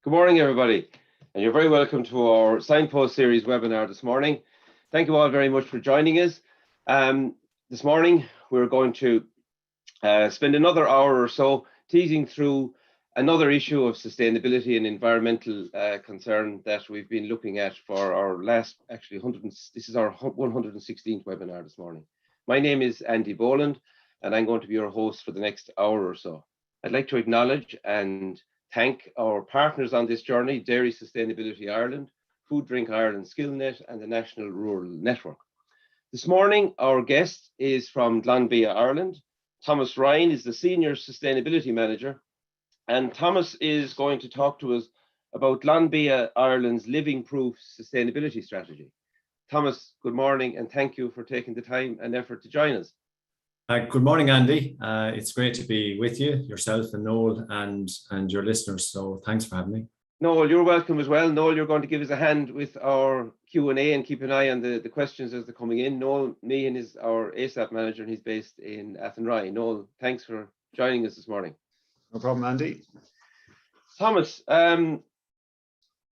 Good morning, everybody, and you're very welcome to our Signpost series webinar this morning. Thank you all very much for joining us. This morning, we're going to spend another hour or so teasing through another issue of sustainability and environmental concern that we've been looking at for our last, this is our 116th webinar this morning. My name is Andy Boland, and I'm going to be your host for the next hour or so. I'd like to acknowledge and thank our partners on this journey, Dairy Sustainability Ireland, Food Drink Ireland SkillNet, and the National Rural Network. This morning, our guest is from Glanbia, Ireland. Thomas Ryan is the Senior Sustainability Manager, and Thomas is going to talk to us about Glanbia, Ireland's Living Proof Sustainability Strategy. Thomas, good morning, and thank you for taking the time and effort to join us. Good morning, Andy. It's great to be with you, yourself and Noel and your listeners. So thanks for having me. Noel, you're welcome as well. Noel, you're going to give us a hand with our Q&A and keep an eye on the questions as they're coming in. Noel Meehan is our ASAP manager and he's based in Athenry. Noel, thanks for joining us this morning. No problem, Andy. Thomas,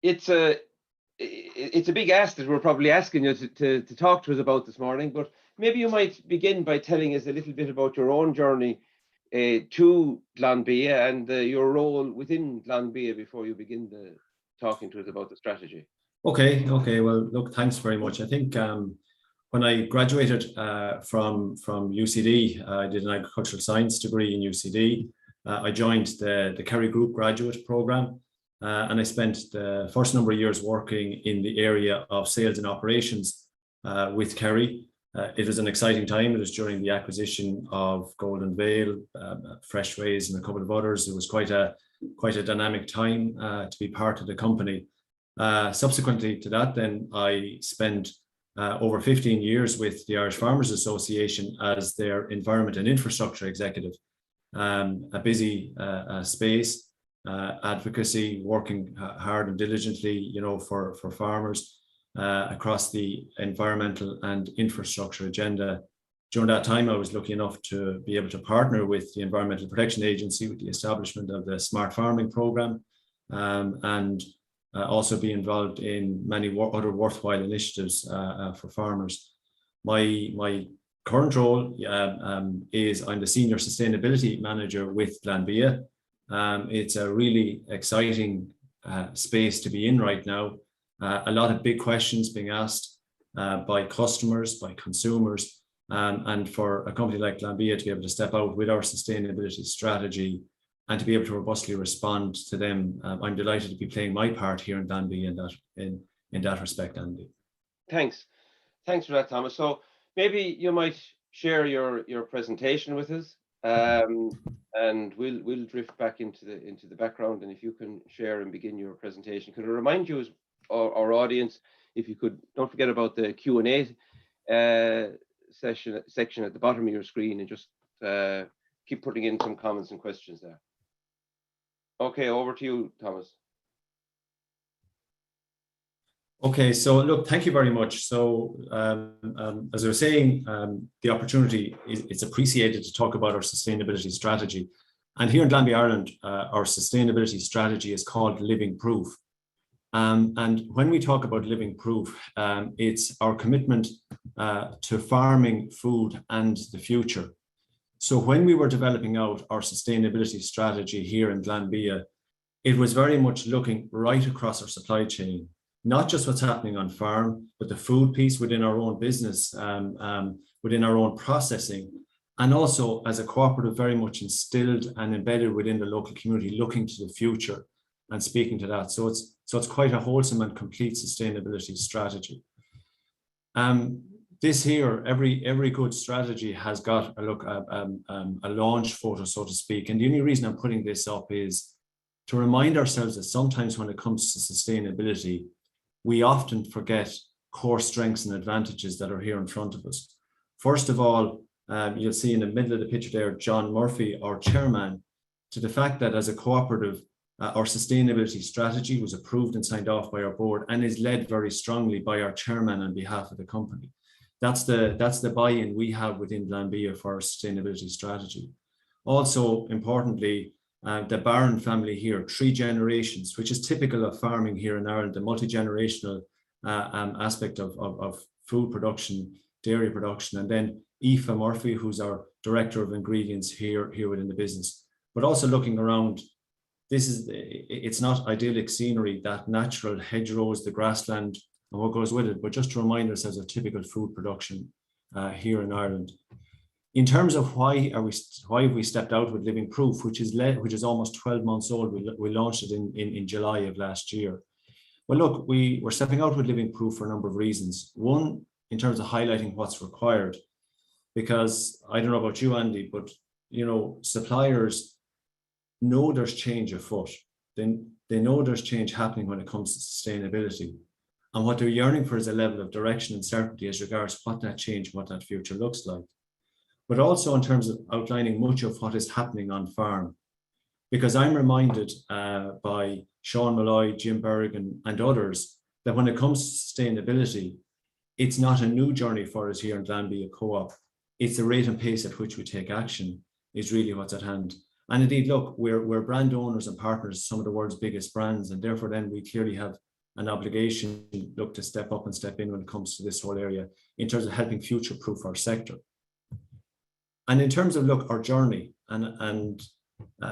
it's a big ask that we're probably asking you to talk to us about this morning, but maybe you might begin by telling us a little bit about your own journey to Glanbia and your role within Glanbia before you begin talking to us about the strategy. Okay. Well, look, thanks very much. I think when I graduated from UCD, I did an agricultural science degree in UCD. I joined the Kerry Group graduate program, and I spent the first number of years working in the area of sales and operations with Kerry. It was an exciting time. It was during the acquisition of Golden Vale, Freshways, and a couple of others. It was quite a dynamic time to be part of the company. Subsequently to that, then I spent over 15 years with the Irish Farmers Association as their environment and infrastructure executive. A busy space, advocacy, working hard and diligently, for farmers. Across the environmental and infrastructure agenda. During that time, I was lucky enough to be able to partner with the Environmental Protection Agency with the establishment of the Smart Farming Programme, and also be involved in many other worthwhile initiatives for farmers. My current role is I'm the Senior Sustainability Manager with Glanbia. It's a really exciting space to be in right now. A lot of big questions being asked by customers, by consumers, and for a company like Glanbia to be able to step out with our sustainability strategy and to be able to robustly respond to them. I'm delighted to be playing my part here in Glanbia in that respect, Andy. Thanks for that, Thomas. So maybe you might share your presentation with us, and we'll drift back into the background. And if you can share and begin your presentation, could I remind you, our audience, if you could, don't forget about the Q&A section at the bottom of your screen, and just keep putting in some comments and questions there. Okay, over to you, Thomas. Okay, so look, thank you very much. So as I was saying, the opportunity it's appreciated to talk about our sustainability strategy. And here in Glanbia, Ireland, our sustainability strategy is called Living Proof. And when we talk about living proof, it's our commitment to farming, food, and the future. So when we were developing out our sustainability strategy here in Glanbia, it was very much looking right across our supply chain, not just what's happening on farm, but the food piece within our own business, within our own processing, and also as a cooperative very much instilled and embedded within the local community, looking to the future and speaking to that. So it's quite a wholesome and complete sustainability strategy. This here, every good strategy has got a launch photo, so to speak. And the only reason I'm putting this up is to remind ourselves that sometimes when it comes to sustainability, we often forget core strengths and advantages that are here in front of us. First of all, you'll see in the middle of the picture there, John Murphy, our chairman, to the fact that as a cooperative, our sustainability strategy was approved and signed off by our board and is led very strongly by our chairman on behalf of the company. That's the buy-in we have within Glanbia for our sustainability strategy. Also, importantly, The Barron family here, 3 generations, which is typical of farming here in Ireland, the multi-generational aspect of food production, dairy production, and then Aoife Murphy, who's our director of ingredients here within the business. But also looking around, it's not idyllic scenery, that natural hedgerows, the grassland, and what goes with it, but just to remind ourselves of typical food production here in Ireland. In terms of why have we stepped out with Living Proof, which is almost 12 months old. We launched it in July of last year. Well, look, we're stepping out with Living Proof for a number of reasons. One, in terms of highlighting what's required, because I don't know about you, Andy, but suppliers know there's change afoot. They know there's change happening when it comes to sustainability. And what they're yearning for is a level of direction and certainty as regards what that change, what that future looks like. But also in terms of outlining much of what is happening on farm. Because I'm reminded by Sean Malloy, Jim Berrigan, and others that when it comes to sustainability, it's not a new journey for us here in Glanbia Co-op. It's the rate and pace at which we take action is really what's at hand. And indeed, look, we're brand owners and partners of some of the world's biggest brands, and therefore then we clearly have an obligation, look, to step up and step in when it comes to this whole area in terms of helping future-proof our sector. And in terms of, look, our journey and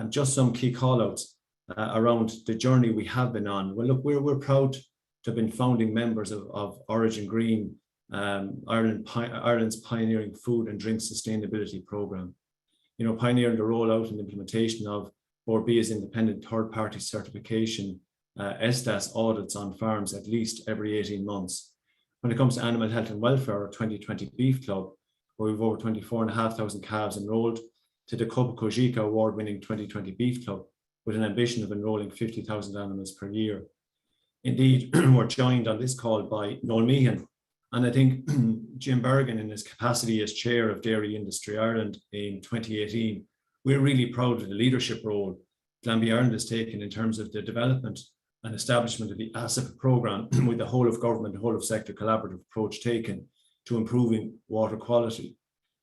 just some key call-outs around the journey we have been on. Well, look, we're proud to have been founding members of Origin Green, Ireland's pioneering food and drink sustainability programme. Pioneering the rollout and implementation of Borbia's independent third-party certification, ESTAS audits on farms at least every 18 months. When it comes to animal health and welfare, our 2020 Beef Club, where we've over 24,500 calves enrolled, to the Copa Cogeca award-winning 2020 Beef Club, with an ambition of enrolling 50,000 animals per year. Indeed, we're joined on this call by Noel Meehan, and I think Jim Berrigan, in his capacity as chair of Dairy Industry Ireland in 2018, we're really proud of the leadership role Glanbia Ireland has taken in terms of the development and establishment of the ASIP programme with the whole of government, the whole of sector collaborative approach taken to improving water quality,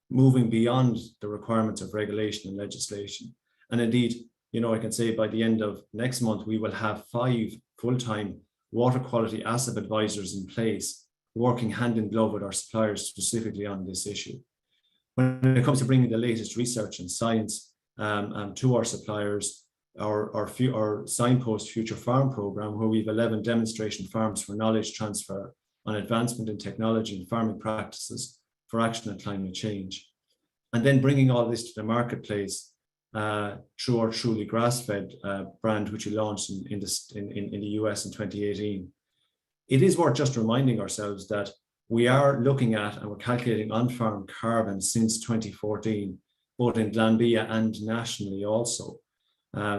moving beyond the requirements of regulation and legislation. And indeed, I can say by the end of next month, we will have 5 full-time water quality ASIP advisors in place, working hand in glove with our suppliers specifically on this issue. When it comes to bringing the latest research and science to our suppliers, our Signpost Future Farm programme, where we have 11 demonstration farms for knowledge transfer on advancement in technology and farming practices for action on climate change. And then bringing all this to the marketplace through our truly grass-fed brand, which we launched in the US in 2018. It is worth just reminding ourselves that we are looking at and we're calculating on-farm carbon since 2014, both in Glanbia and nationally also,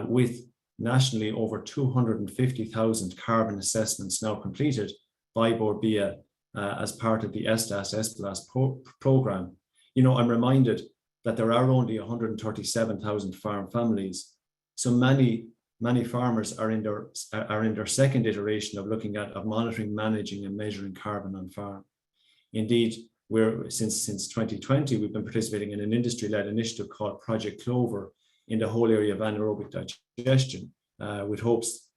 with nationally over 250,000 carbon assessments now completed by Borbia as part of the ESTAS programme. I'm reminded that there are only 137,000 farm families. So many farmers are in their second iteration of looking at monitoring, managing, and measuring carbon on farm. Indeed, since 2020, we've been participating in an industry-led initiative called Project Clover in the whole area of anaerobic digestion, with hopes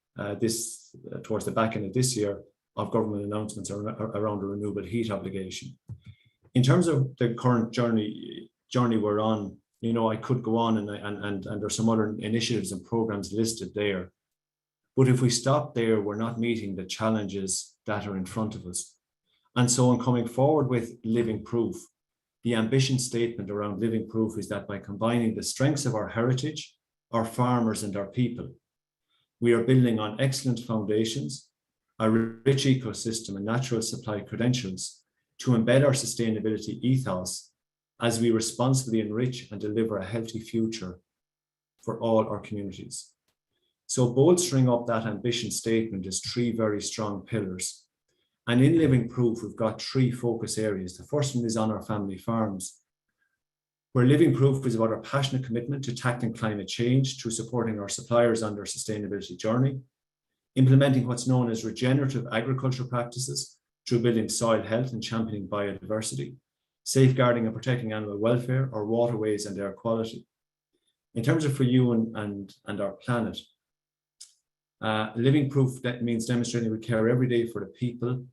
towards the back end of this year of government announcements around a renewable heat obligation. In terms of the current journey we're on, I could go on and there's some other initiatives and programs listed there. But if we stop there, we're not meeting the challenges that are in front of us. And so in coming forward with Living Proof, the ambition statement around Living Proof is that by combining the strengths of our heritage, our farmers and our people, we are building on excellent foundations, a rich ecosystem and natural supply credentials to embed our sustainability ethos as we responsibly enrich and deliver a healthy future for all our communities. So bolstering up that ambition statement is 3 very strong pillars. And in Living Proof, we've got 3 focus areas. The first one is on our family farms, where Living Proof is about our passionate commitment to tackling climate change through supporting our suppliers on their sustainability journey, implementing what's known as regenerative agriculture practices through building soil health and championing biodiversity, safeguarding and protecting animal welfare, our waterways and air quality. In terms of for you and our planet, living proof, that means demonstrating we care every day for the people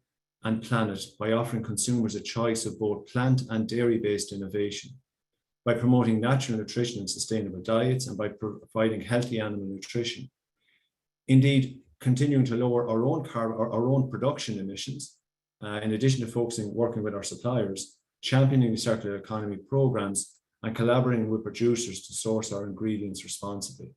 and planet by offering consumers a choice of both plant and dairy-based innovation, by promoting natural nutrition and sustainable diets, and by providing healthy animal nutrition. Indeed, continuing to lower our own production emissions, in addition to working with our suppliers, championing the circular economy programs, and collaborating with producers to source our ingredients responsibly.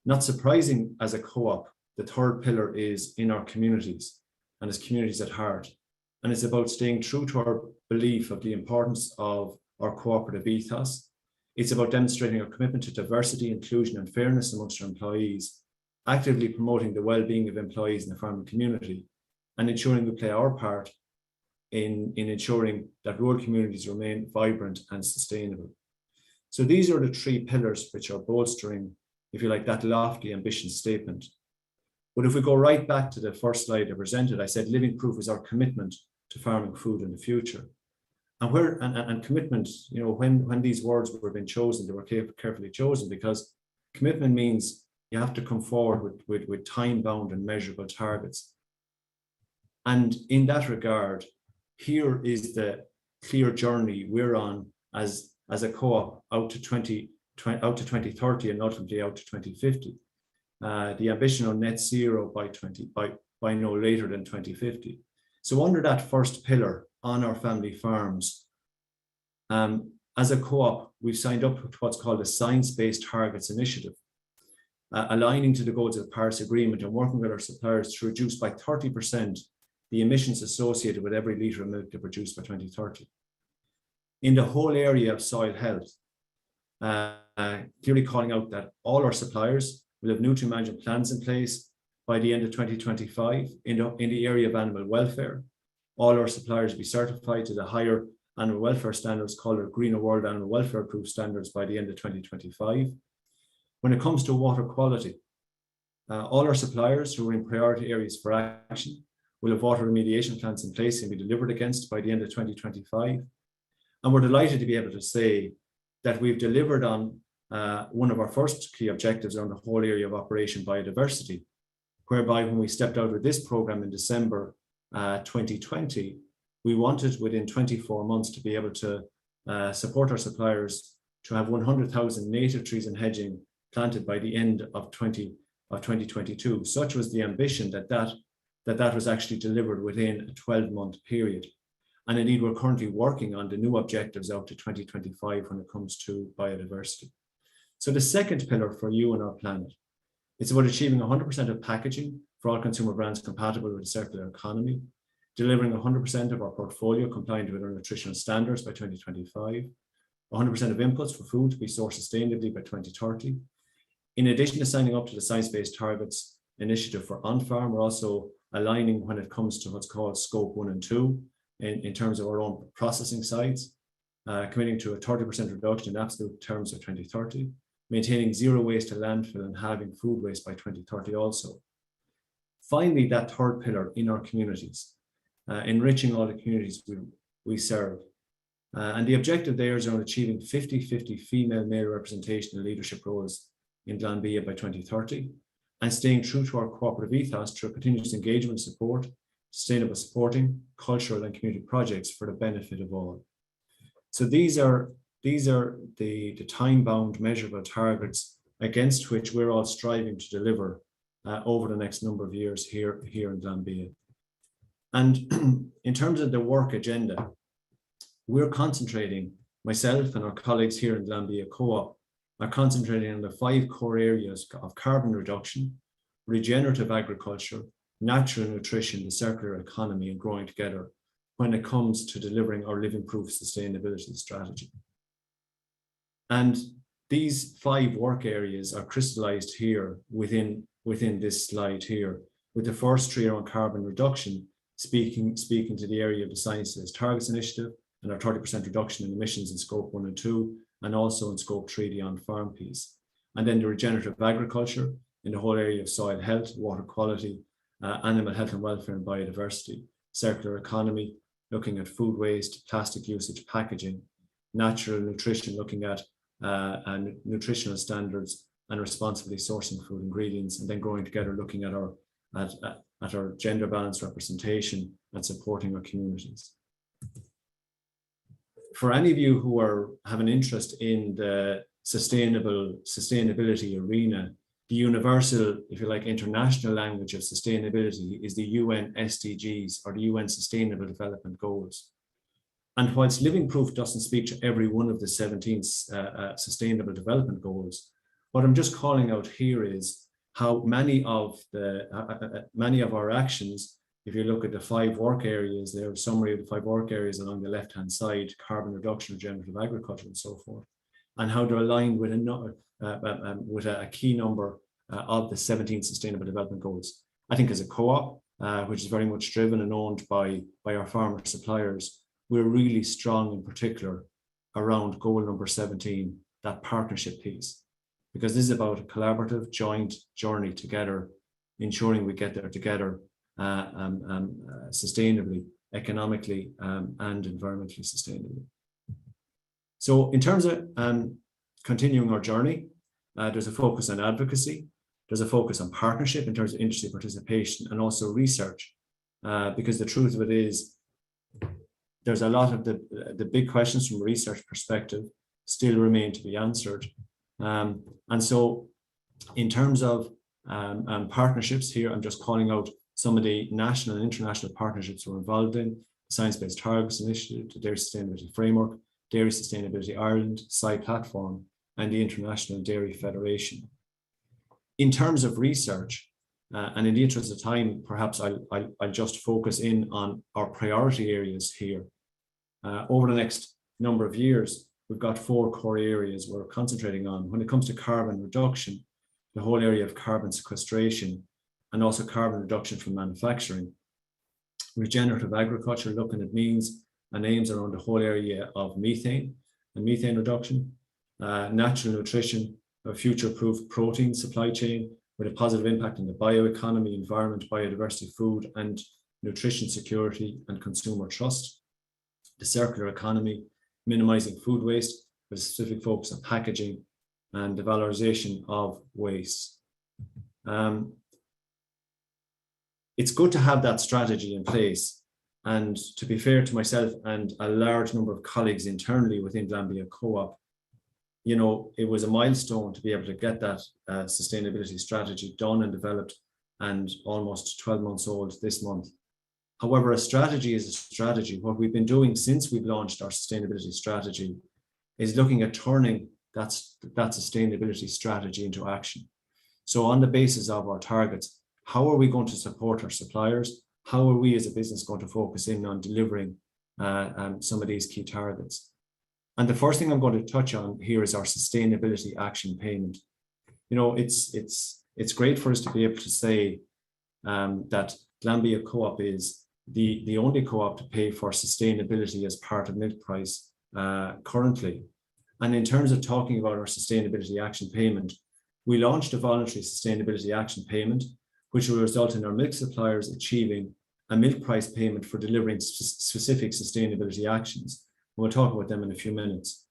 Not surprising, as a co-op, the third pillar is in our communities and as communities at heart. And it's about staying true to our belief of the importance of our cooperative ethos. It's about demonstrating our commitment to diversity, inclusion, and fairness amongst our employees, actively promoting the well-being of employees in the farming community, and ensuring we play our part in ensuring that rural communities remain vibrant and sustainable. So these are the three pillars which are bolstering, if you like, that lofty ambition statement. But if we go right back to the first slide I presented, I said living proof is our commitment to farming food in the future. And commitment, you know, when these words were being chosen, they were carefully chosen, because commitment means you have to come forward with time-bound and measurable targets. And in that regard, here is the clear journey we're on as a co-op out to 2030 and ultimately out to 2050. The ambition on net zero by no later than 2050. So under that first pillar on our family farms, as a co-op, we've signed up to what's called a Science-Based Targets Initiative, aligning to the goals of the Paris Agreement and working with our suppliers to reduce by 30% the emissions associated with every litre of milk they produce by 2030. In the whole area of soil health, clearly calling out that all our suppliers will have nutrient management plans in place by the end of 2025. In the area of animal welfare, all our suppliers will be certified to the higher animal welfare standards called our Greener World Animal Welfare Approved standards by the end of 2025. When it comes to water quality, all our suppliers who are in priority areas for action will have water remediation plans in place and be delivered against by the end of 2025. And we're delighted to be able to say that we've delivered on one of our first key objectives on the whole area of operation biodiversity, whereby when we stepped out with this program in December 2020, we wanted within 24 months to be able to support our suppliers to have 100,000 native trees and hedging planted by the end of 2022. Such was the ambition that was actually delivered within a 12-month period. And indeed, we're currently working on the new objectives out to 2025 when it comes to biodiversity. So the second pillar for you and our planet, it's about achieving 100% of packaging for all consumer brands compatible with the circular economy, delivering 100% of our portfolio compliant with our nutritional standards by 2025, 100% of inputs for food to be sourced sustainably by 2030. In addition to signing up to the Science-Based Targets Initiative for on-farm, we're also aligning when it comes to what's called Scope 1 and 2 in terms of our own processing sites, committing to a 30% reduction in absolute terms by 2030, maintaining zero waste to landfill and halving food waste by 2030 also. Finally, that third pillar in our communities, enriching all the communities we serve. And the objective there is on achieving 50-50 female-male representation in leadership roles in Glanbia by 2030, and staying true to our cooperative ethos through continuous engagement support, sustainable supporting, cultural and community projects for the benefit of all. So these are the time-bound measurable targets against which we're all striving to deliver over the next number of years here in Glanbia. And in terms of the work agenda, we're concentrating, myself and our colleagues here in Glanbia Co-op are concentrating on the 5 core areas of carbon reduction, regenerative agriculture, natural nutrition, the circular economy, and growing together when it comes to delivering our living proof sustainability strategy. And these 5 work areas are crystallized here within this slide here, with the first 3 on carbon reduction, speaking to the area of the Science-Based Targets Initiative and our 30% reduction in emissions in Scope 1 and 2, and also in Scope 3, the on-farm piece. And then the regenerative agriculture in the whole area of soil health, water quality, animal health and welfare and biodiversity, circular economy, looking at food waste, plastic usage, packaging, natural nutrition, looking at and nutritional standards and responsibly sourcing food ingredients, and then growing together, looking at our gender balanced representation and supporting our communities. For any of you who have an interest in the sustainability arena, the universal, if you like, international language of sustainability is the UN SDGs, or the UN Sustainable Development Goals. And whilst Living Proof doesn't speak to every one of the 17 Sustainable Development Goals, what I'm just calling out here is how many of our actions, if you look at the 5 work areas, there, summary of the 5 work areas along the left-hand side, carbon reduction, regenerative agriculture, and so forth, and how they're aligned with a key number of the 17 Sustainable Development Goals. I think as a co-op, which is very much driven and owned by our farmer suppliers, we're really strong in particular around goal number 17, that partnership piece, because this is about a collaborative, joint journey together, ensuring we get there together sustainably, economically, and environmentally sustainably. So in terms of continuing our journey, there's a focus on advocacy, there's a focus on partnership in terms of industry participation, and also research, because the truth of it is, there's a lot of the big questions from a research perspective still remain to be answered. And so in terms of partnerships here, I'm just calling out some of the national and international partnerships we're involved in: Science-Based Targets Initiative, the Dairy Sustainability Framework, Dairy Sustainability Ireland, SCI Platform, and the International Dairy Federation. In terms of research, and in the interest of time, perhaps I'll just focus in on our priority areas here. Over the next number of years, we've got 4 core areas we're concentrating on. When it comes to carbon reduction, the whole area of carbon sequestration, and also carbon reduction from manufacturing. Regenerative agriculture, looking at means and aims around the whole area of methane and methane reduction. Natural nutrition, a future-proof protein supply chain with a positive impact on the bioeconomy, environment, biodiversity, food and nutrition security, and consumer trust. The circular economy, minimizing food waste with a specific focus on packaging and the valorization of waste. It's good to have that strategy in place. And to be fair to myself and a large number of colleagues internally within Glanbia Co-op, you know, it was a milestone to be able to get that sustainability strategy done and developed, and almost 12 months old this month. However, a strategy is a strategy. What we've been doing since we've launched our sustainability strategy is looking at turning that sustainability strategy into action. So on the basis of our targets, how are we going to support our suppliers? How are we as a business going to focus in on delivering some of these key targets? And the first thing I'm going to touch on here is our sustainability action payment. You know, it's great for us to be able to say that Glanbia Co-op is the only co-op to pay for sustainability as part of milk price currently. And in terms of talking about our sustainability action payment, we launched a voluntary sustainability action payment, which will result in our milk suppliers achieving a milk price payment for delivering specific sustainability actions. We'll talk about them in a few minutes.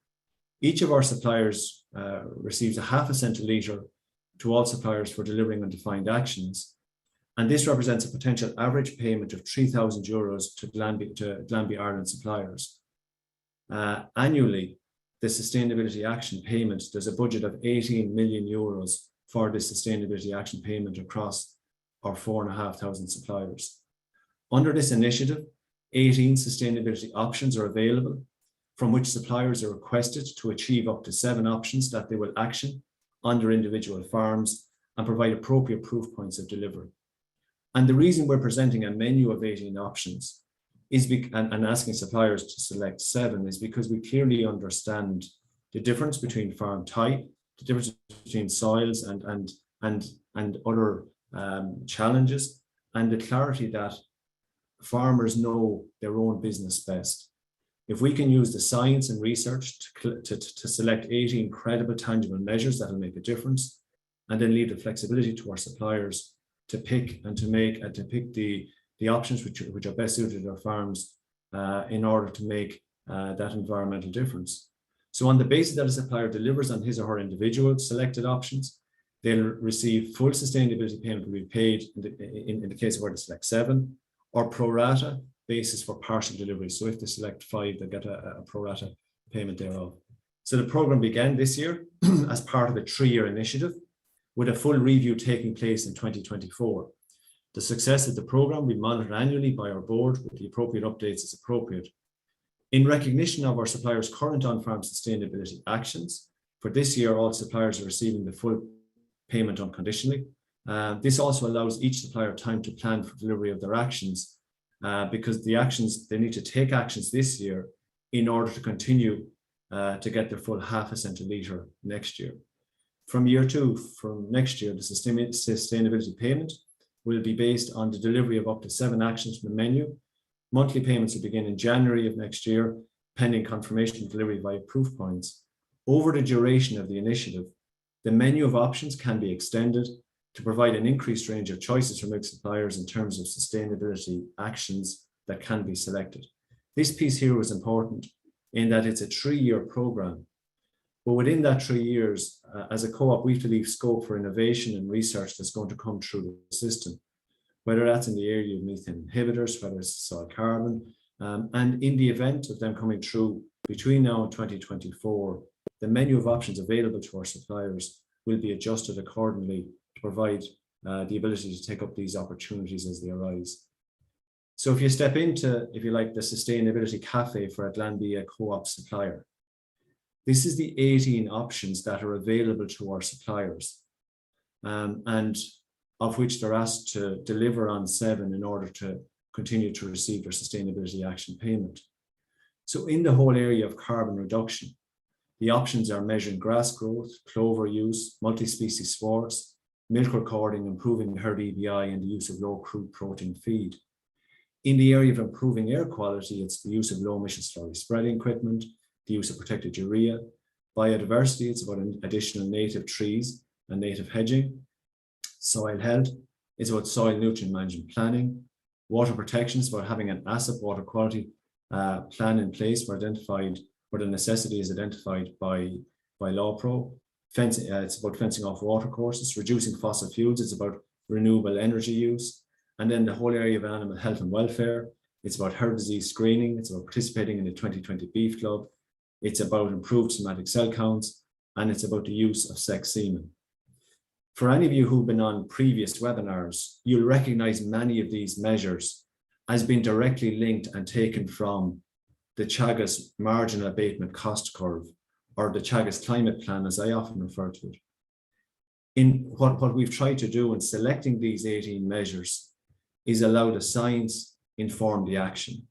Each of our suppliers receives a ½ cent a litre to all suppliers for delivering on defined actions. And this represents a potential average payment of €3,000 to Glanbia Ireland suppliers. Annually, the sustainability action payment, there's a budget of €18 million for this sustainability action payment across our 4,500 suppliers. Under this initiative, 18 sustainability options are available, from which suppliers are requested to achieve up to 7 options that they will action on their individual farms and provide appropriate proof points of delivery. And the reason we're presenting a menu of 18 options is and asking suppliers to select 7 is because we clearly understand the difference between farm type, the difference between soils and other challenges, and the clarity that farmers know their own business best. If we can use the science and research to select 18 credible, tangible measures that will make a difference, and then leave the flexibility to our suppliers to pick the options which are best suited to their farms in order to make that environmental difference. So on the basis that a supplier delivers on his or her individual selected options, they'll receive full sustainability payment will be paid in the case of where they select 7, or pro rata basis for partial delivery. So if they select 5, they get a pro rata payment thereof. So the program began this year as part of a 3-year initiative, with a full review taking place in 2024. The success of the program will be monitored annually by our board with the appropriate updates as appropriate. In recognition of our suppliers' current on-farm sustainability actions, for this year, all suppliers are receiving the full payment unconditionally. This also allows each supplier time to plan for delivery of their actions, because they need to take actions this year in order to continue to get their full ½ cent a litre next year. From year 2, from next year, the sustainability payment will be based on the delivery of up to 7 actions from the menu. Monthly payments will begin in January of next year, pending confirmation of delivery via proof points. Over the duration of the initiative, the menu of options can be extended to provide an increased range of choices for milk suppliers in terms of sustainability actions that can be selected. This piece here is important in that it's a 3-year program. But within that 3 years, as a co-op, we have to leave scope for innovation and research that's going to come through the system, whether that's in the area of methane inhibitors, whether it's soil carbon, and in the event of them coming through between now and 2024, the menu of options available to our suppliers will be adjusted accordingly to provide the ability to take up these opportunities as they arise. So if you step into, if you like, the Sustainability Cafe for a Glanbia co-op supplier, this is the 18 options that are available to our suppliers, and of which they're asked to deliver on 7 in order to continue to receive their sustainability action payment. So in the whole area of carbon reduction, the options are measuring grass growth, clover use, multi-species swards, milk recording, improving herd EBI, and the use of low crude protein feed. In the area of improving air quality, it's the use of low emission slurry spreading equipment, the use of protected urea. Biodiversity, it's about additional native trees and native hedging. Soil health, it's about soil nutrient management planning. Water protection is about having an asset water quality plan in place where the necessity is identified by LawPro. Fencing, it's about fencing off water courses. Reducing fossil fuels, it's about renewable energy use. And then the whole area of animal health and welfare, it's about herd disease screening, it's about participating in the 2020 Beef Club, it's about improved somatic cell counts, and it's about the use of sex semen. For any of you who've been on previous webinars, you'll recognize many of these measures as being directly linked and taken from the Teagasc marginal abatement cost curve, or the Teagasc climate plan, as I often refer to it. In what we've tried to do in selecting these 18 measures is allow the science inform the action.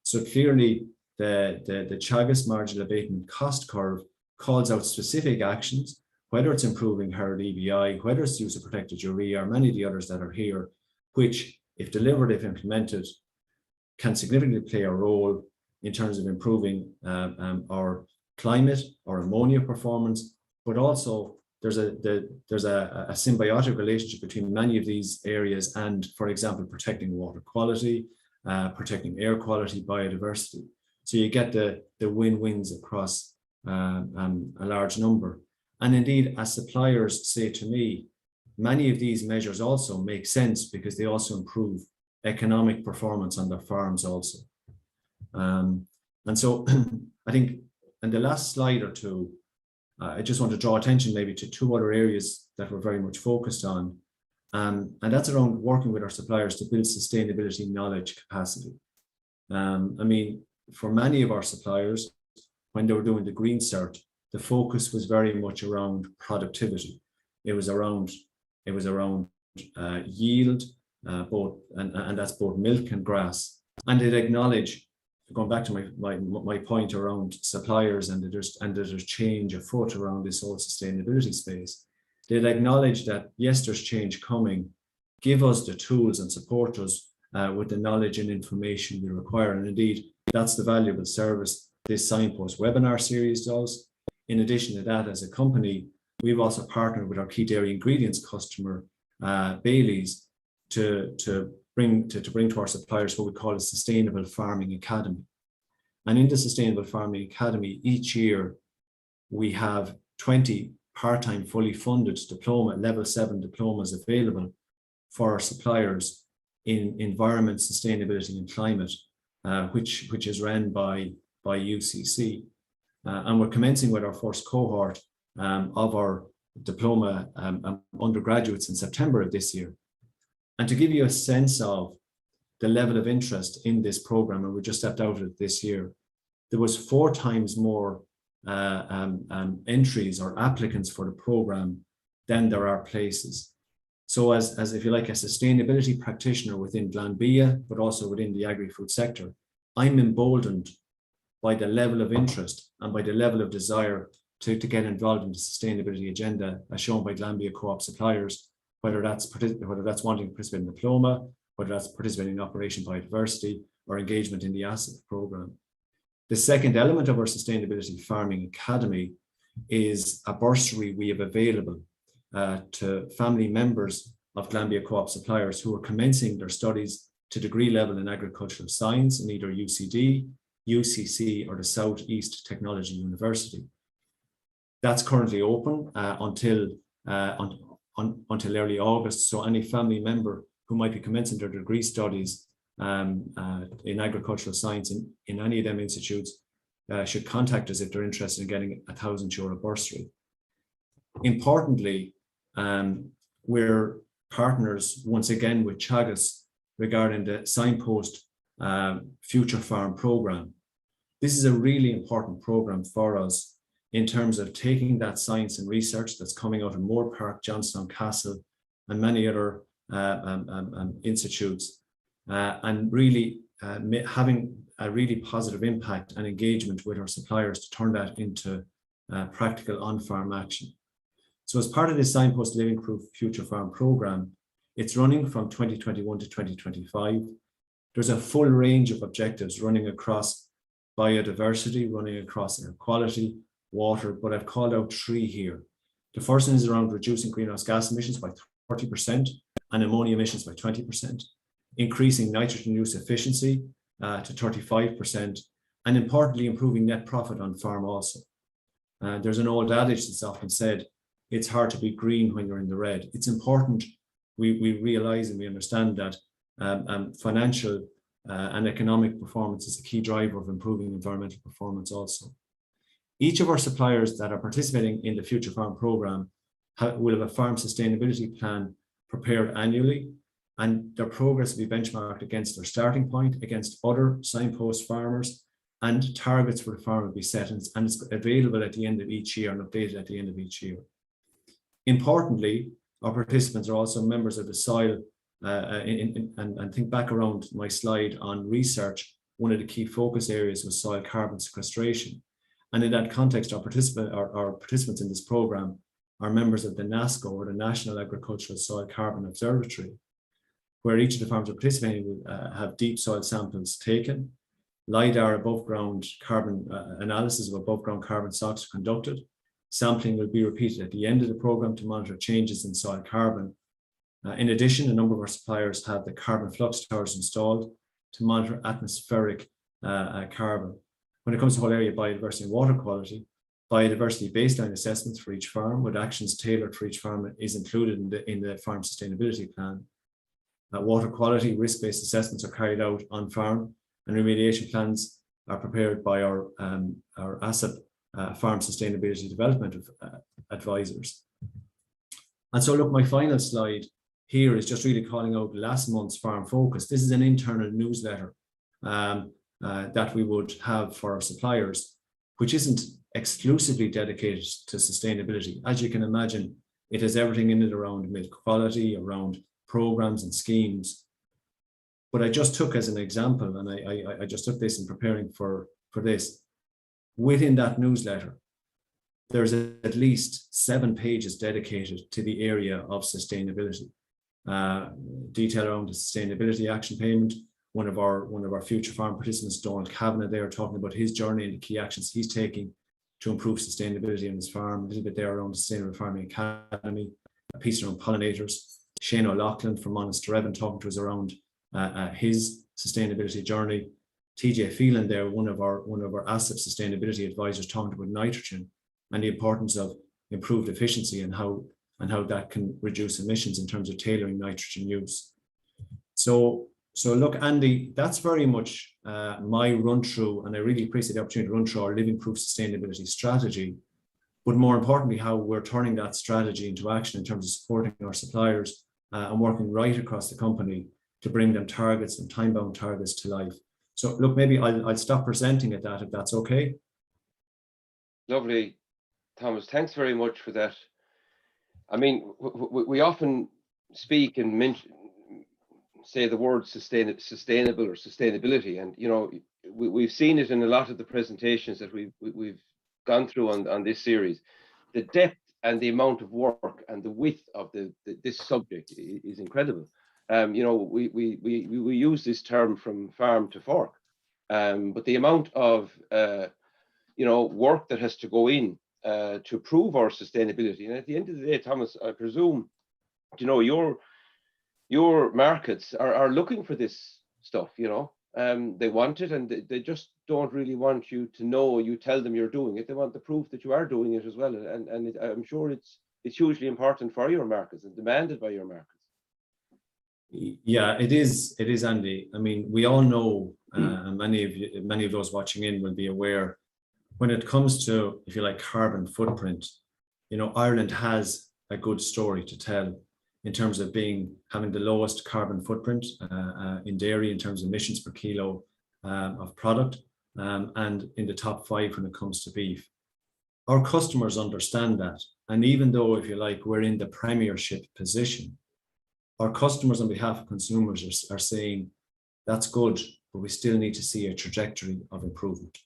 So clearly, the Teagasc marginal abatement cost curve calls out specific actions, whether it's improving herd EBI, whether it's use of protected urea, or many of the others that are here, which, if delivered, if implemented, can significantly play a role in terms of improving our climate, our ammonia performance, but also there's a symbiotic relationship between many of these areas and, for example, protecting water quality, protecting air quality, biodiversity. So you get the win-wins across a large number. And indeed, as suppliers say to me, many of these measures also make sense because they also improve economic performance on their farms also. And so I think in the last slide or two, I just want to draw attention maybe to 2 other areas that we're very much focused on. And that's around working with our suppliers to build sustainability knowledge capacity. I mean, for many of our suppliers, when they were doing the Green Cert, the focus was very much around productivity. It was around yield, and that's both milk and grass. And it acknowledged, going back to my point around suppliers and there's change afoot around this whole sustainability space. They'd acknowledge that yes, there's change coming. Give us the tools and support us with the knowledge and information we require. And indeed, that's the valuable service this Signpost webinar series does. In addition to that, as a company, we've also partnered with our key dairy ingredients customer, Bailey's, to bring to our suppliers what we call a Sustainable Farming Academy. And in the Sustainable Farming Academy, each year, we have 20 part-time fully funded diploma, level 7 diplomas available for our suppliers in environment, sustainability and climate, which is run by UCC. And we're commencing with our first cohort of our diploma undergraduates in September of this year. And to give you a sense of the level of interest in this program, and we just stepped out of it this year, there was 4 times more entries or applicants for the program than there are places. So as if you like, a sustainability practitioner within Glanbia, but also within the agri-food sector, I'm emboldened by the level of interest and by the level of desire to get involved in the sustainability agenda as shown by Glanbia co-op suppliers, whether that's wanting to participate in diploma, whether that's participating in Operation Biodiversity or engagement in the asset program. The second element of our Sustainability Farming Academy is a bursary we have available to family members of Glanbia co-op suppliers who are commencing their studies to degree level in agricultural science in either UCD, UCC or the South East Technology University. That's currently open until early August, so any family member who might be commencing their degree studies in agricultural science in any of them institutes should contact us if they're interested in getting a €1,000 bursary. Importantly, we're partners once again with Chagas regarding the Signpost Future Farm program. This is a really important program for us in terms of taking that science and research that's coming out of Moore Park, Johnstown Castle, and many other institutes, and really having a really positive impact and engagement with our suppliers to turn that into practical on-farm action. So as part of this Signpost Living Proof Future Farm program, it's running from 2021 to 2025. There's a full range of objectives running across biodiversity, running across air quality, water, but I've called out 3 here. The first one is around reducing greenhouse gas emissions by 30% and ammonia emissions by 20%, increasing nitrogen use efficiency to 35%, and importantly, improving net profit on farm also. There's an old adage that's often said, it's hard to be green when you're in the red. It's important we realize and we understand that financial and economic performance is a key driver of improving environmental performance also. Each of our suppliers that are participating in the Future Farm program will have a farm sustainability plan prepared annually, and their progress will be benchmarked against their starting point, against other Signpost farmers, and targets for the farm will be set, and it's available at the end of each year and updated at the end of each year. Importantly, our participants are also members of the soil, and think back around my slide on research, one of the key focus areas was soil carbon sequestration. And in that context, our participants in this program are members of the NASCO, or the National Agricultural Soil Carbon Observatory, where each of the farms are participating will have deep soil samples taken, LIDAR above ground carbon analysis of above ground carbon stocks conducted. Sampling will be repeated at the end of the program to monitor changes in soil carbon. In addition, a number of our suppliers have the carbon flux towers installed to monitor atmospheric carbon. When it comes to whole area biodiversity and water quality, biodiversity baseline assessments for each farm with actions tailored for each farm is included in the farm sustainability plan. Water quality risk-based assessments are carried out on farm, and remediation plans are prepared by our asset farm sustainability development advisors. And so look, my final slide here is just really calling out last month's Farm Focus. This is an internal newsletter that we would have for our suppliers, which isn't exclusively dedicated to sustainability. As you can imagine, it has everything in it around milk quality, around programs and schemes. But I just took as an example, and I just took this in preparing for this. Within that newsletter, there's at least 7 pages dedicated to the area of sustainability. Detail around the sustainability action payment. One of our future farm participants, Donald Kavanagh, there talking about his journey and the key actions he's taking to improve sustainability on his farm. A little bit there around the Sustainable Farming Academy, a piece around pollinators. Shane O'Loughlin from Monasterevin talking to us around his sustainability journey. TJ Phelan there, one of our asset sustainability advisors, talking about nitrogen and the importance of improved efficiency and how that can reduce emissions in terms of tailoring nitrogen use. So look, Andy, that's very much my run through, and I really appreciate the opportunity to run through our Living Proof sustainability strategy, but more importantly, how we're turning that strategy into action in terms of supporting our suppliers and working right across the company to bring them targets and time-bound targets to life. So look, maybe I'll stop presenting at that, if that's okay. Lovely, Thomas. Thanks very much for that. I mean, we often speak and say the word sustainable or sustainability, and you know, we've seen it in a lot of the presentations that we've gone through on this series. The depth and the amount of work and the width of this subject is incredible. You know, we use this term from farm to fork, but the amount of you know, work that has to go in to prove our sustainability. And at the end of the day, Thomas, I presume, you know, your markets are looking for this stuff, you know. They want it, and they just don't really want you to know, you tell them you're doing it. They want the proof that you are doing it as well. And I'm sure it's hugely important for your markets and demanded by your markets. Yeah, it is, Andy. I mean, we all know, and many of those watching in will be aware, when it comes to, if you like, carbon footprint, you know, Ireland has a good story to tell in terms of having the lowest carbon footprint in dairy in terms of emissions per kilo of product, and in the top 5 when it comes to beef. Our customers understand that, and even though, if you like, we're in the premiership position, our customers on behalf of consumers are saying that's good, but we still need to see a trajectory of improvement.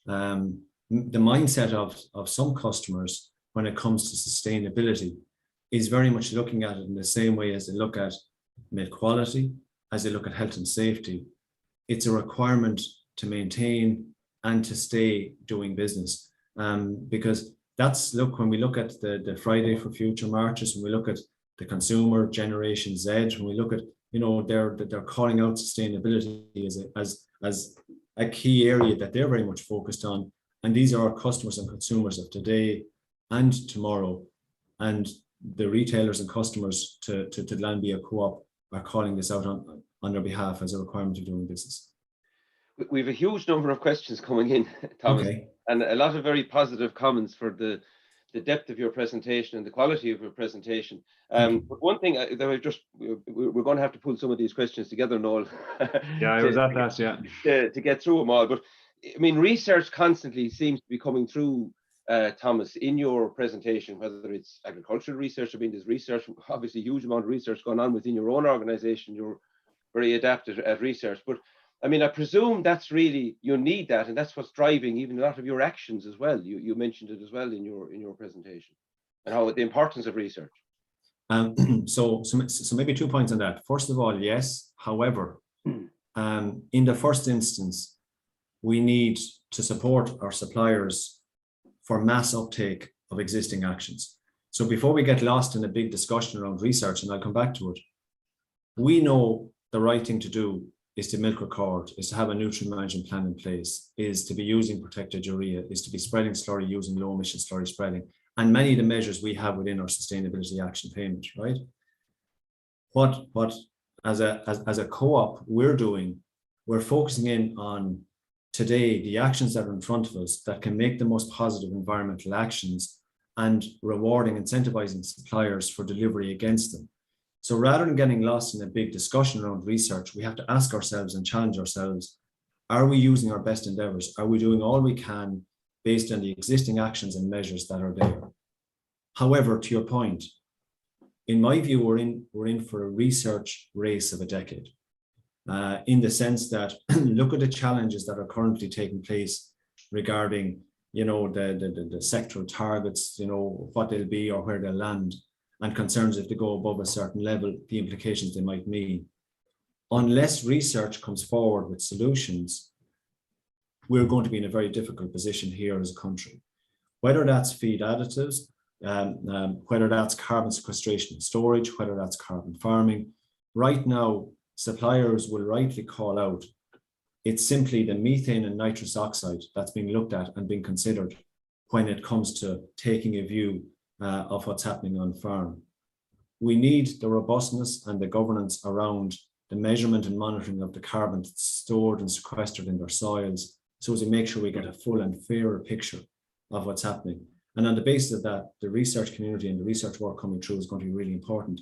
The mindset of some customers when it comes to sustainability is very much looking at it in the same way as they look at milk quality, as they look at health and safety. It's a requirement to maintain and to stay doing business. Because that's, look, when we look at the Friday for Future marches, when we look at the consumer, Generation Z, when we look at, you know, they're calling out sustainability as a key area that they're very much focused on. And these are our customers and consumers of today and tomorrow. And the retailers and customers to Glanbia Co-op are calling this out on their behalf as a requirement of doing business. We have a huge number of questions coming in, Thomas, okay, and a lot of very positive comments for the depth of your presentation and the quality of your presentation. But one thing that we're going to have to pull some of these questions together, Noel. Yeah, I was at that, yeah. To get through them all. But I mean, research constantly seems to be coming through, Thomas, in your presentation, whether it's agricultural research. I mean, there's research, obviously huge amount of research going on within your own organization. You're very adept at research. But I mean, I presume that's really, you need that, and that's what's driving even a lot of your actions as well. You mentioned it as well in your presentation, and how the importance of research. So maybe 2 points on that. First of all, yes. However, in the first instance, we need to support our suppliers for mass uptake of existing actions. So before we get lost in a big discussion around research, and I'll come back to it, we know the right thing to do is to milk record, is to have a nutrient management plan in place, is to be using protected urea, is to be spreading slurry using low emission slurry spreading, and many of the measures we have within our sustainability action payment, right? What as a co-op we're doing, we're focusing in on today the actions that are in front of us that can make the most positive environmental actions and rewarding, incentivizing suppliers for delivery against them. So rather than getting lost in a big discussion around research, we have to ask ourselves and challenge ourselves, are we using our best endeavors? Are we doing all we can based on the existing actions and measures that are there? However, to your point, in my view, we're in for a research race of a decade, in the sense that look at the challenges that are currently taking place regarding, you know, the sectoral targets, you know, what they'll be or where they'll land, and concerns if they go above a certain level, the implications they might mean. Unless research comes forward with solutions, we're going to be in a very difficult position here as a country. Whether that's feed additives, whether that's carbon sequestration and storage, whether that's carbon farming, right now, suppliers will rightly call out, it's simply the methane and nitrous oxide that's being looked at and being considered when it comes to taking a view of what's happening on farm. We need the robustness and the governance around the measurement and monitoring of the carbon stored and sequestered in their soils, so as to make sure we get a full and fairer picture of what's happening. And on the basis of that, the research community and the research work coming through is going to be really important.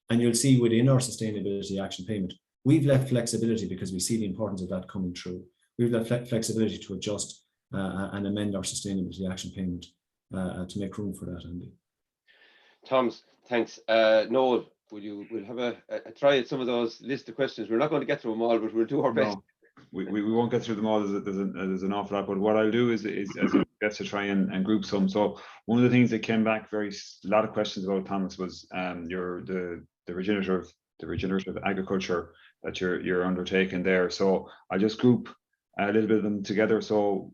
And you'll see within our sustainability action payment, we've left flexibility because we see the importance of that coming through. We've left flexibility to adjust and amend our sustainability action payment to make room for that, Andy. Thomas, thanks. Noel, we'll have a try at some of those list of questions. We're not going to get through them all, but we'll do our best. No, we won't get through them all. There's an awful lot. But what I'll do is as a guess to try and group some. So one of the things that came back a lot of questions about, Thomas, was the regenerative agriculture that you're undertaking there. So I'll just group a little bit of them together. So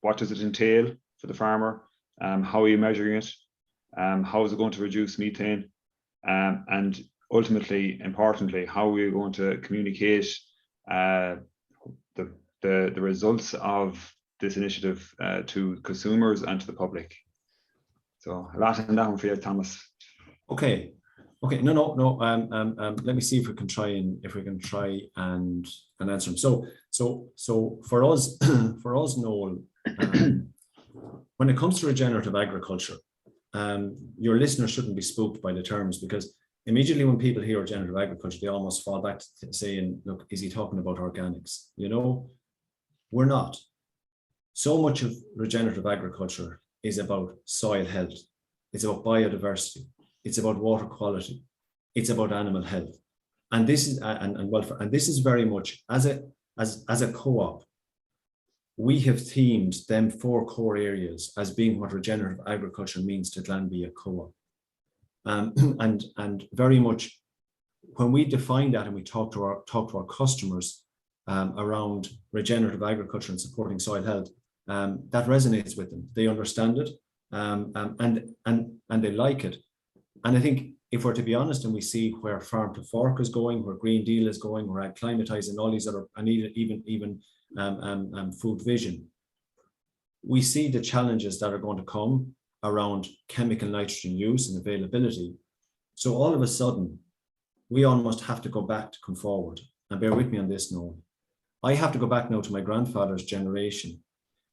what does it entail for the farmer? How are you measuring it? How is it going to reduce methane? And ultimately, importantly, how are you going to communicate the results of this initiative to consumers and to the public? So a lot in that one for you, Thomas. Okay. No. Let me see if we can try and answer them. So for us, Noel, when it comes to regenerative agriculture, your listeners shouldn't be spooked by the terms, because immediately when people hear regenerative agriculture, they almost fall back to saying, look, is he talking about organics? You know, we're not. So much of regenerative agriculture is about soil health. It's about biodiversity. It's about water quality. It's about animal health. And this is and welfare. And this is very much as a co-op, we have themed them 4 core areas as being what regenerative agriculture means to Glanbia co-op. And very much when we define that and we talk to our customers around regenerative agriculture and supporting soil health, that resonates with them. They understand it and they like it. And I think if we're to be honest, and we see where farm to fork is going, where Green Deal is going, where acclimatizing all these other, and even food vision, we see the challenges that are going to come around chemical nitrogen use and availability. So all of a sudden, we almost have to go back to come forward. And bear with me on this, Noel. I have to go back now to my grandfather's generation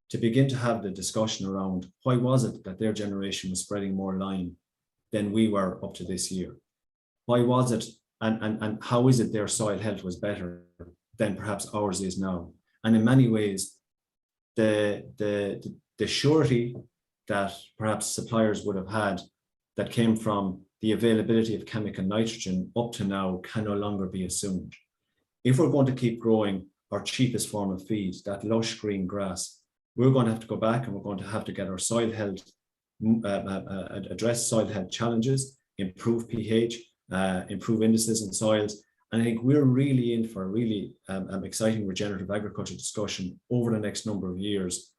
to begin to have the discussion around why was it that their generation was spreading more lime than we were up to this year? Why was it, and how is it their soil health was better than perhaps ours is now? And in many ways, the surety that perhaps suppliers would have had that came from the availability of chemical nitrogen up to now can no longer be assumed. If we're going to keep growing our cheapest form of feed, that lush green grass, we're going to have to go back and we're going to have to get our soil health, address soil health challenges, improve pH, improve indices in soils. And I think we're really in for a really exciting regenerative agriculture discussion over the next number of years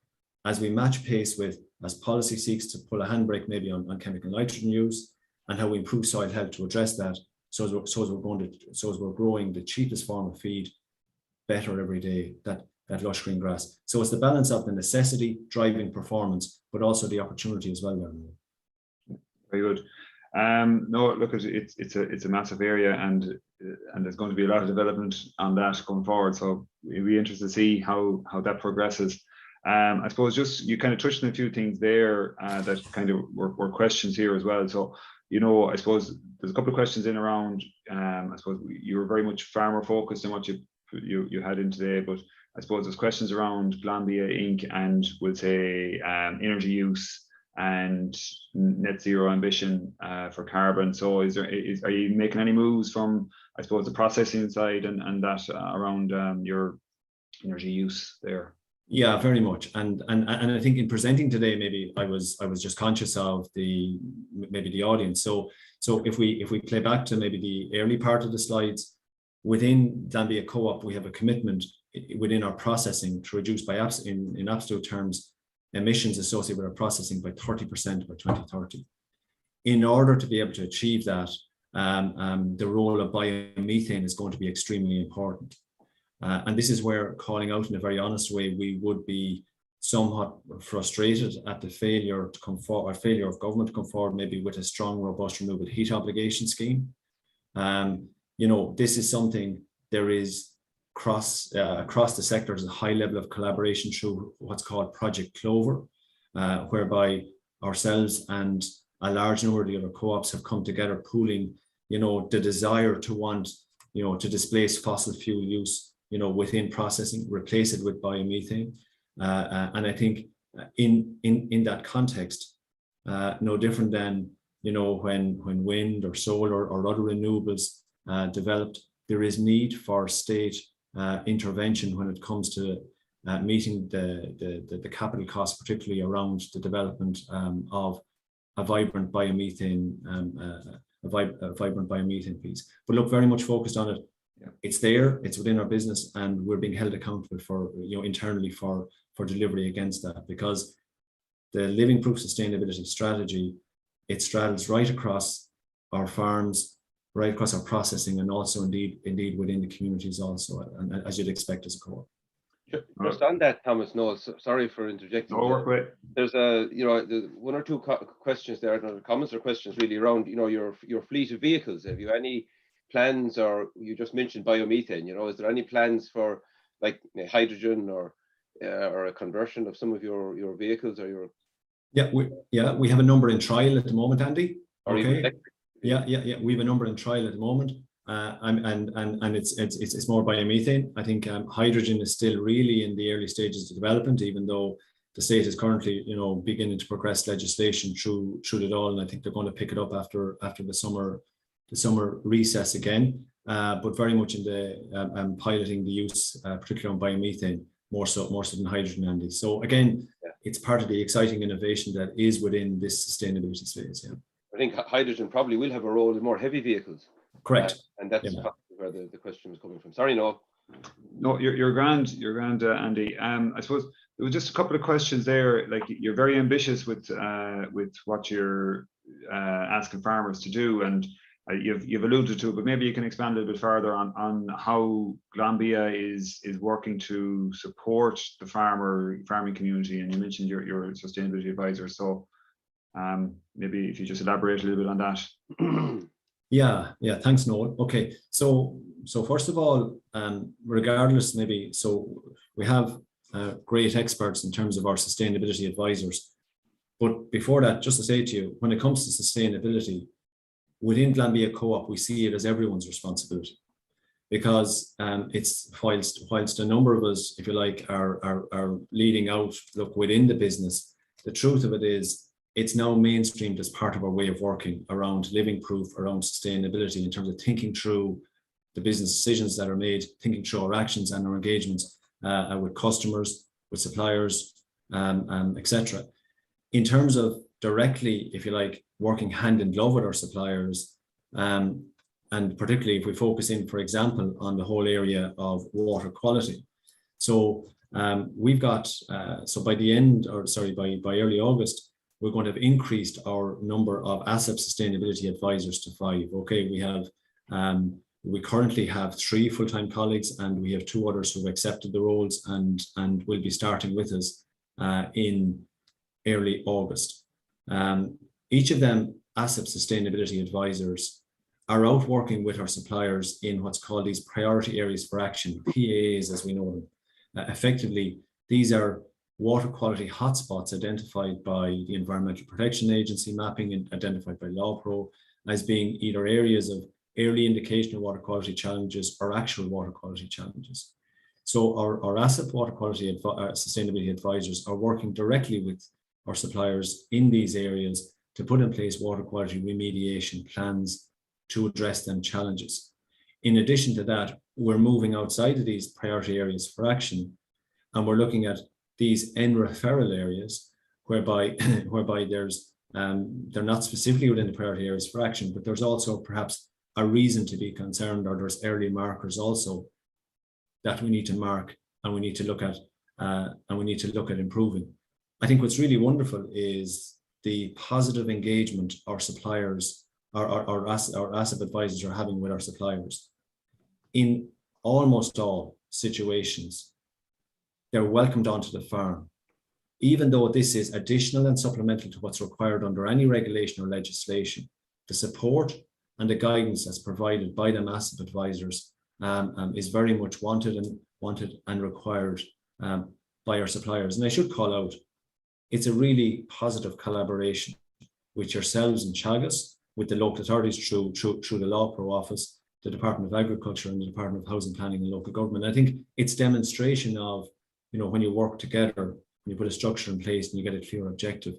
as we match pace with, as policy seeks to pull a handbrake maybe on chemical nitrogen use, and how we improve soil health to address that, so as we're growing the cheapest form of feed better every day, that lush green grass. So it's the balance of the necessity driving performance, but also the opportunity as well there. Very good. No, look, it's a massive area, and there's going to be a lot of development on that going forward. So we'll be interested to see how that progresses. I suppose just you kind of touched on a few things there that kind of were questions here as well. So, you know, I suppose there's a couple of questions in around. I suppose you were very much farmer focused in what you had in today, but I suppose there's questions around Glanbia Inc. and we'll say energy use and net zero ambition for carbon. So are you making any moves from, I suppose, the processing side and that around your energy use there? Yeah, very much. And I think in presenting today, maybe I was just conscious of the audience. So if we play back to maybe the early part of the slides, within Glanbia Co-op, we have a commitment within our processing to reduce by in absolute terms emissions associated with our processing by 30% by 2030. In order to be able to achieve that, the role of biomethane is going to be extremely important. And this is where, calling out in a very honest way, we would be somewhat frustrated at the failure to come forward, or failure of government to come forward maybe with a strong, robust renewable heat obligation scheme. This is something there is across the sector. There's a high level of collaboration through what's called Project Clover, whereby ourselves and a large number of the other co-ops have come together, pooling, the desire to want, to displace fossil fuel use, within processing, replace it with biomethane. And I think in that context, no different than, when wind or solar or other renewables developed, there is need for state intervention when it comes to meeting the capital costs, particularly around the development of a vibrant biomethane, vibrant biomethane piece. But look, very much focused on it. Yeah. It's there, it's within our business, and we're being held accountable for, internally for delivery against that, because the Living Proof Sustainability Strategy, it straddles right across our farms, right across our processing, and also indeed within the communities also, and as you'd expect as a co-op. Just on that, Thomas, no, sorry for interjecting. No, work with. There's there's one or two questions there, comments or questions really around, your fleet of vehicles. Have you any plans, or you just mentioned biomethane, is there any plans for like hydrogen or a conversion of some of your vehicles or your? We have a number in trial at the moment, Andy. Or okay. Yeah. We have a number in trial at the moment, and it's more biomethane. I think hydrogen is still really in the early stages of development, even though the state is currently, beginning to progress legislation through it all, and I think they're going to pick it up after the summer recess again. But very much in the piloting the use, particularly on biomethane, more so than hydrogen, Andy. So again, it's part of the exciting innovation that is within this sustainability space. Yeah. I think hydrogen probably will have a role in more heavy vehicles. Correct. And that's where the question was coming from. Sorry, no. No, you're grand, Andy. I suppose there was just a couple of questions there. Like, you're very ambitious with what you're asking farmers to do, and you've alluded to it, but maybe you can expand a little bit further on how Glanbia is working to support the farming community. And you mentioned your sustainability advisor. So maybe if you just elaborate a little bit on that. Yeah. Thanks, Noel. Okay. So first of all, regardless, so we have great experts in terms of our sustainability advisors. But before that, just to say to you, when it comes to sustainability, within Glanbia Co-op, we see it as everyone's responsibility, because it's whilst a number of us, if you like, are leading out, look, within the business, the truth of it is it's now mainstreamed as part of our way of working around living proof, around sustainability, in terms of thinking through the business decisions that are made, thinking through our actions and our engagements with customers, with suppliers, etc. In terms of directly, if you like, working hand in glove with our suppliers, and particularly if we focus in, for example, on the whole area of water quality. So we've got, by early August, we're going to have increased our number of asset sustainability advisors to 5. Okay, we currently have 3 full-time colleagues, and we have 2 others who have accepted the roles and will be starting with us in early August. Each of them asset sustainability advisors are out working with our suppliers in what's called these priority areas for action, PAAs as we know them. Effectively, these are water quality hotspots identified by the Environmental Protection Agency, mapping and identified by LawPro as being either areas of early indication of water quality challenges or actual water quality challenges. So our asset water quality sustainability advisors are working directly with our suppliers in these areas to put in place water quality remediation plans to address them challenges. In addition to that, we're moving outside of these priority areas for action, and we're looking at these end referral areas whereby there's they're not specifically within the priority areas for action, but there's also perhaps a reason to be concerned, or there's early markers also that we need to mark and we need to look at improving. I think what's really wonderful is the positive engagement our suppliers, our asset advisors are having with our suppliers. In almost all situations, they're welcomed onto the farm. even though this is additional and supplemental to what's required under any regulation or legislation, the support and the guidance that's provided by the massive advisors is very much wanted and required by our suppliers. And I should call out, it's a really positive collaboration with yourselves in Teagasc, with the local authorities through the Law Pro office, the Department of Agriculture and the Department of Housing Planning and Local Government. I think it's demonstration of, when you work together, when you put a structure in place and you get a clear objective,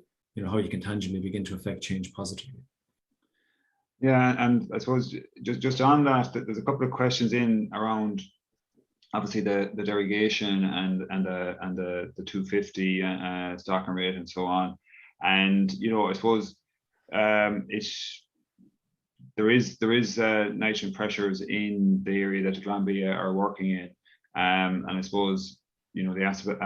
how you can tangibly begin to affect change positively. Yeah, and I suppose just on that, there's a couple of questions in around obviously the derogation and the 250 stocking rate and so on. And I suppose there is nitrogen pressures in the area that the Glanbia are working in, and I suppose the asset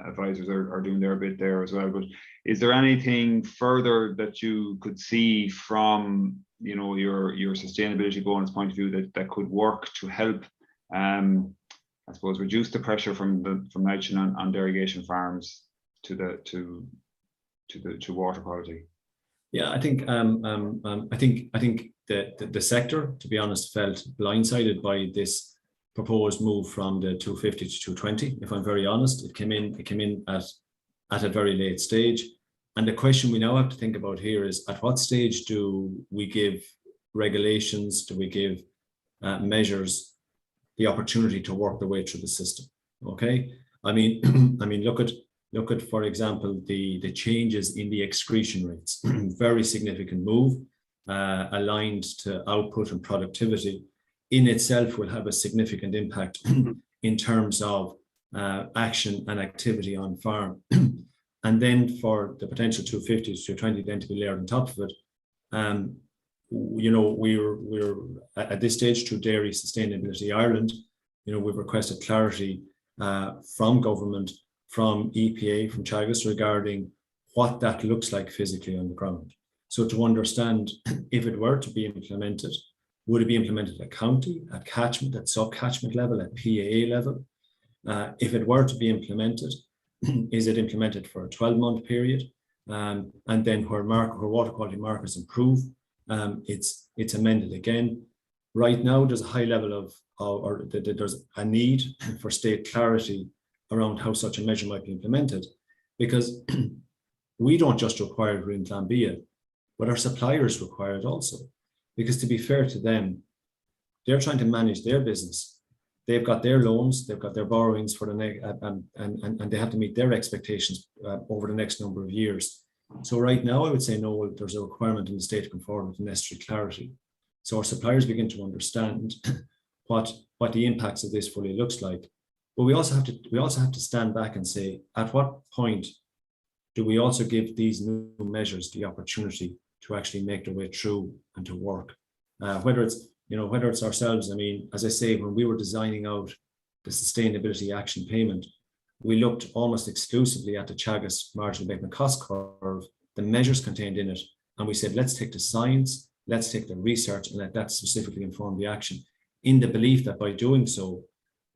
advisors are doing their bit there as well. But is there anything further that you could see from your sustainability bonus point of view that could work to help I suppose reduce the pressure from nitrogen on derogation farms to water quality? Yeah, I think the sector, to be honest, felt blindsided by this proposed move from the 250 to 220. If I'm very honest, it came in at a very late stage. And the question we now have to think about here is, at what stage do we give regulations, do we give measures the opportunity to work their way through the system? Okay, I mean, look at, for example, the changes in the excretion rates. Very significant move, aligned to output and productivity. In itself will have a significant impact in terms of action and activity on farm. And then for the potential 250 to 220 then to be layered on top of it, we're at this stage through Dairy Sustainability Ireland, we've requested clarity from government, from EPA, from Teagasc regarding what that looks like physically on the ground. So to understand if it were to be implemented, would it be implemented at county, at catchment, at sub-catchment level, at PAA level? If it were to be implemented, is it implemented for a 12-month period? And then where water quality markers improve, it's amended again. Right now, there's a high level there's a need for state clarity around how such a measure might be implemented, because we don't just require it in Glanbia, but our suppliers require it also. Because to be fair to them, they're trying to manage their business. They've got their loans, they've got their borrowings for the next, and they have to meet their expectations over the next number of years. So right now, I would say no, there's a requirement in the state to come forward with necessary clarity. So our suppliers begin to understand what the impacts of this fully looks like. But we also have to stand back and say, at what point do we also give these new measures the opportunity to actually make their way through and to work? Whether it's ourselves. I mean, as I say, when we were designing out the sustainability action payment, we looked almost exclusively at the Teagasc marginal abatement cost curve, the measures contained in it, and we said, let's take the science, let's take the research, and let that specifically inform the action, in the belief that by doing so,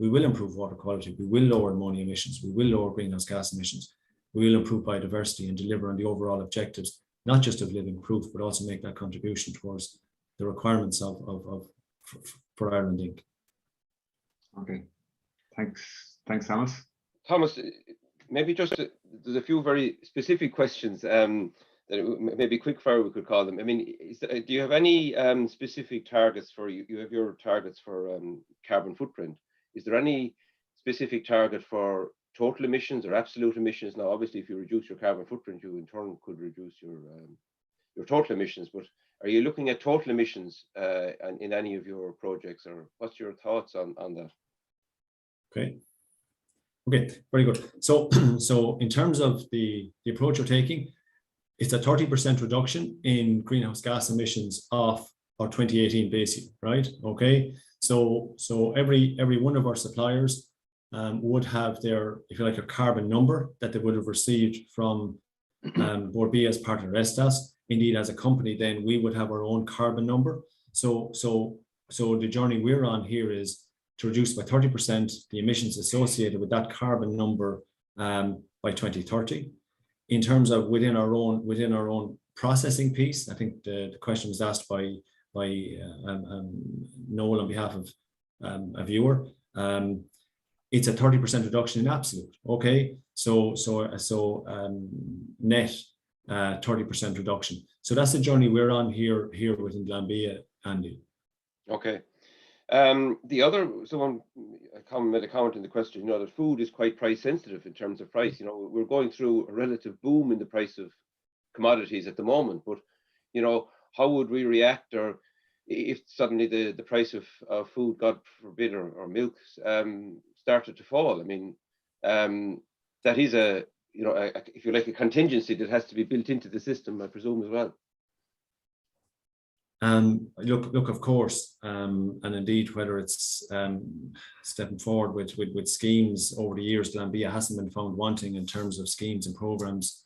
we will improve water quality, we will lower ammonia emissions, we will lower greenhouse gas emissions, we will improve biodiversity and deliver on the overall objectives, not just of living proof, but also make that contribution towards the requirements for Ireland Inc. Okay, thanks, Thomas. Thomas, maybe there's a few very specific questions that maybe quick fire we could call them. I mean, do you have any specific targets for you have your targets for carbon footprint? Is there any specific target for total emissions or absolute emissions? Now, obviously, if you reduce your carbon footprint, you in turn could reduce your total emissions. But are you looking at total emissions in any of your projects, or what's your thoughts on that? Okay, very good. So in terms of the approach you're taking, it's a 30% reduction in greenhouse gas emissions off our 2018 base year, right? Okay, so every one of our suppliers would have their, if you like, a carbon number that they would have received from Board B as part of RESTAS. Indeed, as a company, then we would have our own carbon number. So the journey we're on here is to reduce by 30% the emissions associated with that carbon number by by 2030. In terms of within our own processing piece, I think the question was asked by Noel on behalf of a viewer. It's a 30% reduction in absolute. Okay, so net 30% reduction. So that's the journey we're on here within Glanbia, Andy. Okay. Someone made a comment in the question, that food is quite price sensitive in terms of price. We're going through a relative boom in the price of commodities at the moment, but, how would we react, or if suddenly the price of food, God forbid, or milk started to fall? I mean, that is if you like, a contingency that has to be built into the system, I presume, as well. Look, of course, and indeed, whether it's stepping forward with schemes over the years, Glanbia hasn't been found wanting in terms of schemes and programs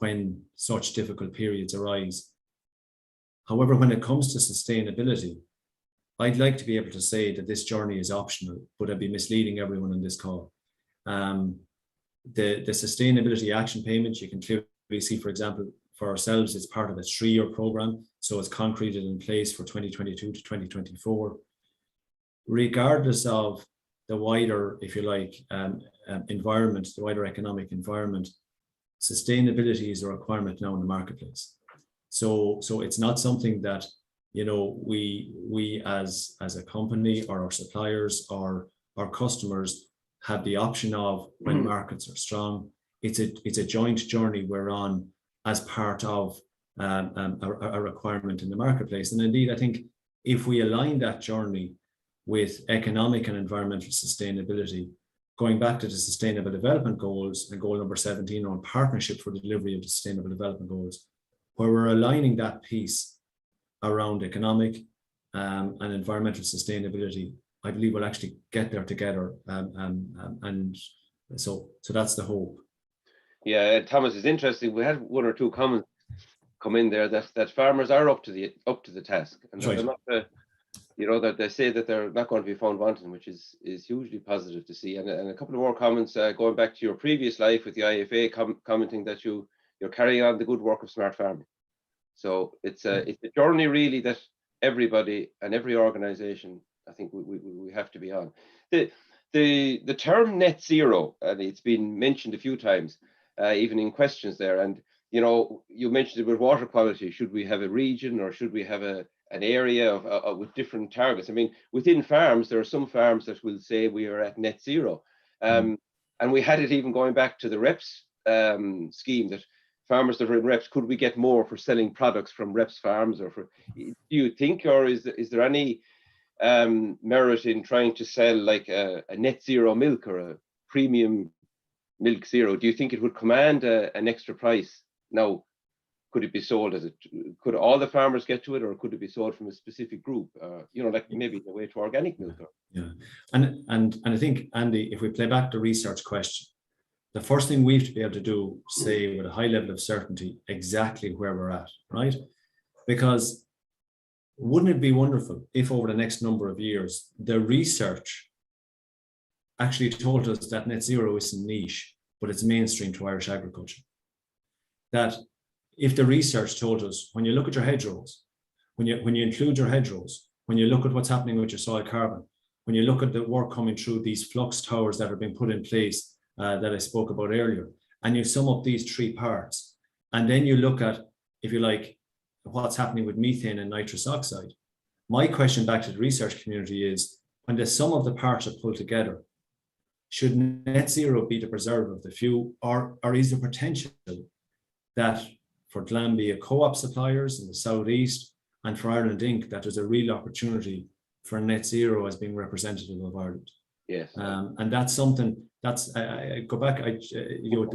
when such difficult periods arise. However, when it comes to sustainability, I'd like to be able to say that this journey is optional, but I'd be misleading everyone on this call. The sustainability action payments, you can clearly see, for example, for ourselves, it's part of a 3-year program, so it's concreted in place for 2022 to 2024. Regardless of the wider, if you like, environment, the wider economic environment, sustainability is a requirement now in the marketplace. So it's not something that we as a company, or our suppliers, or our customers have the option of when markets are strong. It's a joint journey we're on as part of a requirement in the marketplace. And indeed, I think if we align that journey with economic and environmental sustainability, going back to the Sustainable Development Goals and goal number 17 on partnership for the delivery of the Sustainable Development Goals, where we're aligning that piece around economic and environmental sustainability, I believe we'll actually get there together. And so that's the hope. Yeah, Thomas, is interesting. We had 1 or 2 comments come in there that farmers are up to the task, and right. They're not that they say that they're not going to be found wanting, which is hugely positive to see. And a couple of more comments going back to your previous life with the IFA, commenting that you're carrying on the good work of smart farming. So it's a journey really that everybody and every organization, I think we have to be on. The term net zero, and it's been mentioned a few times, even in questions there. And you mentioned it with water quality. Should we have a region, or should we have an area with different targets? I mean, within farms, there are some farms that will say we are at net zero, and we had it even going back to the reps scheme, that farmers that are in reps, could we get more for selling products from reps farms? Or do you think, or is there any merit in trying to sell like a net zero milk or a premium milk zero? Do you think it would command an extra price? Now, could it be sold could all the farmers get to it, or could it be sold from a specific group? Like maybe the way to organic milk. Yeah, and I think, Andy, if we play back the research question, the first thing we have to be able to do, say with a high level of certainty, exactly where we're at, right? Because wouldn't it be wonderful if over the next number of years, the research actually told us that net zero isn't niche, but it's mainstream to Irish agriculture? That if the research told us, when you look at your hedgerows, when you include your hedgerows, when you look at what's happening with your soil carbon, when you look at the work coming through these flux towers that are being put in place that I spoke about earlier, and you sum up these 3 parts, and then you look at, if you like, what's happening with methane and nitrous oxide. My question back to the research community is, when the sum of the parts are pulled together, should net zero be the preserve of the few, or is there potential that for Glanbia co-op suppliers in the southeast and for Ireland Inc., that there's a real opportunity for net zero as being representative of Ireland? Yes. And that's something that's, I go back,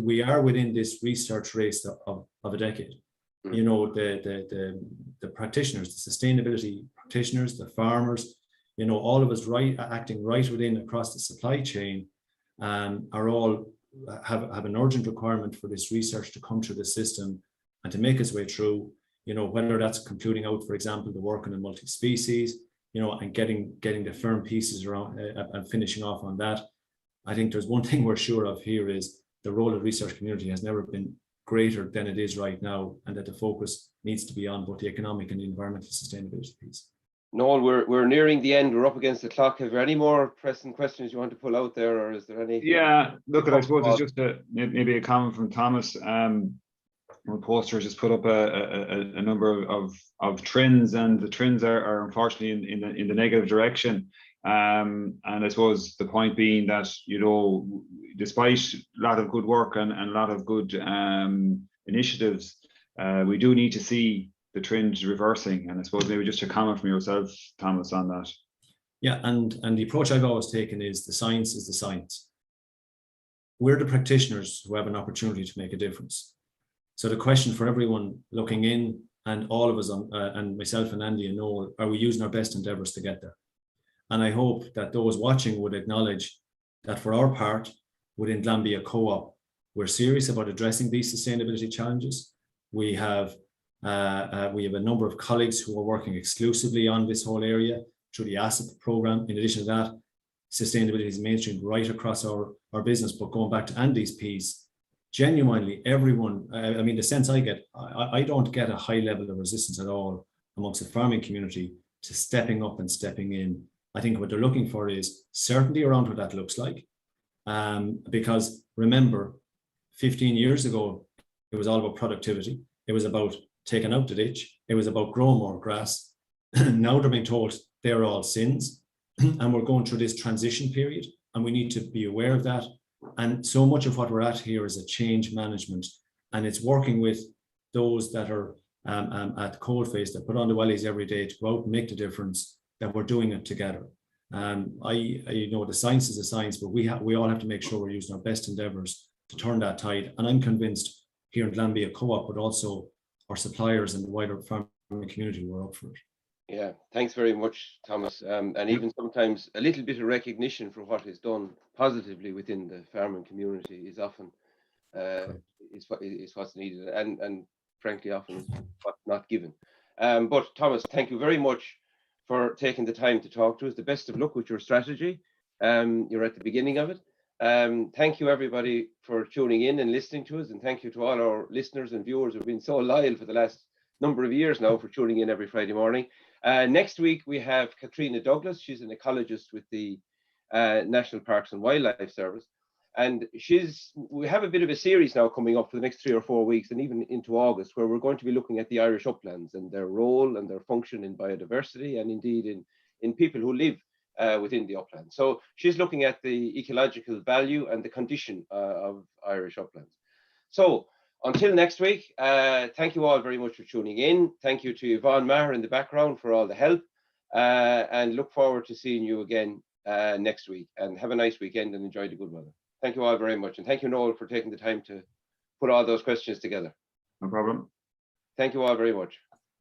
we are within this research race of a decade. The practitioners, the sustainability practitioners, the farmers, all of us acting right within across the supply chain are all have an urgent requirement for this research to come through the system and to make its way through, whether that's concluding out, for example, the work on the multi-species, and getting the firm pieces around and finishing off on that. I think there's one thing we're sure of here is the role of the research community has never been greater than it is right now, and that the focus needs to be on both the economic and the environmental sustainability piece. Noel, we're nearing the end. We're up against the clock. Have there any more pressing questions you want to pull out there, or is there any? Yeah, look, I suppose it's just maybe a comment from Thomas. Poster just put up a number of trends, and the trends are unfortunately in the negative direction. And I suppose the point being that, you know, despite a lot of good work and a lot of good initiatives, we do need to see the trend reversing. And I suppose maybe just a comment from yourself, Thomas, on that. Yeah, and the approach I've always taken is the science is the science. We're the practitioners who have an opportunity to make a difference. So the question for everyone looking in, and all of us, and myself and Andy and Noel, are we using our best endeavours to get there? And I hope that those watching would acknowledge that for our part, within Glanbia Co-op, we're serious about addressing these sustainability challenges. We have a number of colleagues who are working exclusively on this whole area through the ASSET program. In addition to that, sustainability is mainstreamed right across our business. But going back to Andy's piece, genuinely everyone, I mean, the sense I get, I don't get a high level of resistance at all amongst the farming community to stepping up and stepping in. I think what they're looking for is certainty around what that looks like. Because remember, 15 years ago, it was all about productivity. It was about taking out the ditch. It was about growing more grass. Now they're being told they're all sins. And we're going through this transition period, and we need to be aware of that. And so much of what we're at here is a change management, and it's working with those that are at the coalface, that put on the wellies every day to go out and make the difference, that we're doing it together. You know, the science is a science, but we all have to make sure we're using our best endeavours to turn that tide. And I'm convinced here in Glanbia Co-op, but also our suppliers and the wider farming community, we're up for it. Yeah, thanks very much, Thomas. And even sometimes a little bit of recognition for what is done positively within the farming community is often is what's needed, and frankly often is what's not given. But Thomas, thank you very much for taking the time to talk to us. The best of luck with your strategy. You're at the beginning of it. Thank you everybody for tuning in and listening to us, and thank you to all our listeners and viewers who've been so loyal for the last number of years now for tuning in every Friday morning. Next week we have Katrina Douglas. She's an ecologist with the National Parks and Wildlife Service, and we have a bit of a series now coming up for the next 3 or 4 weeks, and even into August, where we're going to be looking at the Irish uplands and their role and their function in biodiversity, and indeed in people who live within the uplands. So she's looking at the ecological value and the condition of Irish uplands. So until next week, thank you all very much for tuning in. Thank you to Yvonne Maher in the background for all the help, and look forward to seeing you again next week. And have a nice weekend and enjoy the good weather. Thank you all very much. And thank you, Noel, for taking the time to put all those questions together. No problem. Thank you all very much.